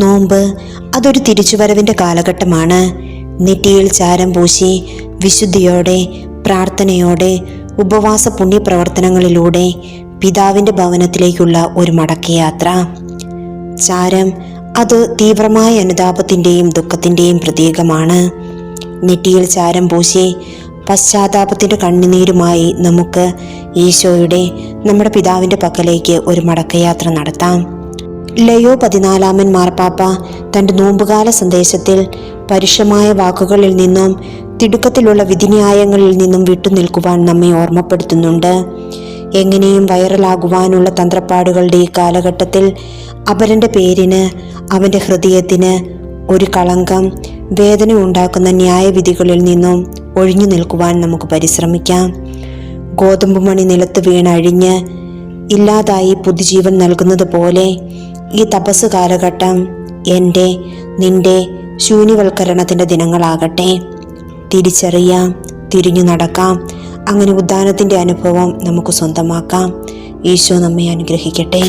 നോമ്പ് അതൊരു തിരിച്ചുവരവിൻ്റെ കാലഘട്ടമാണ്. നെറ്റിയിൽ ചാരം പൂശി വിശുദ്ധിയോടെ, പ്രാർത്ഥനയോടെ, ഉപവാസ പുണ്യപ്രവർത്തനങ്ങളിലൂടെ പിതാവിൻ്റെ ഭവനത്തിലേക്കുള്ള ഒരു മടക്കയാത്ര. ചാരം അത് തീവ്രമായ അനുതാപത്തിൻ്റെയും ദുഃഖത്തിൻ്റെയും പ്രതീകമാണ്. നെറ്റിയിൽ ചാരം പൂശി പശ്ചാത്താപത്തിൻ്റെ കണ്ണുനീരുമായി നമുക്ക് ഈശോയുടെ, നമ്മുടെ പിതാവിൻ്റെ പക്കലേക്ക് ഒരു മടക്കയാത്ര നടത്താം. ലയോ 14 മാർപ്പാപ്പ തൻ്റെ നോമ്പുകാല സന്ദേശത്തിൽ പരുഷമായ വാക്കുകളിൽ നിന്നും തിടുക്കത്തിലുള്ള വിധിന്യായങ്ങളിൽ നിന്നും വിട്ടുനിൽക്കുവാൻ നമ്മെ ഓർമ്മപ്പെടുത്തുന്നുണ്ട്. എങ്ങനെയും വൈറലാകുവാനുള്ള തന്ത്രപ്പാടുകളുടെ ഈ കാലഘട്ടത്തിൽ അപരൻ്റെ പേരിന്, അവൻ്റെ ഹൃദയത്തിന് ഒരു കളങ്കം, വേദന ഉണ്ടാക്കുന്ന ന്യായവിധികളിൽ നിന്നും ഒഴിഞ്ഞു നിൽക്കുവാൻ നമുക്ക് പരിശ്രമിക്കാം. ഗോതമ്പ് മണി നിലത്ത് വീണഴിഞ്ഞ് ഇല്ലാതായി പുതുജീവൻ നൽകുന്നത് പോലെ ഈ തപസ് കാലഘട്ടം എൻ്റെ, നിന്റെ ശൂന്യവൽക്കരണത്തിൻ്റെ ദിനങ്ങളാകട്ടെ. തിരിച്ചറിയാം, തിരിഞ്ഞു നടക്കാം. അങ്ങനെ ഉദ്ധാനത്തിൻ്റെ അനുഭവം നമുക്ക് സ്വന്തമാക്കാം. ഈശോ നമ്മെ അനുഗ്രഹിക്കട്ടെ.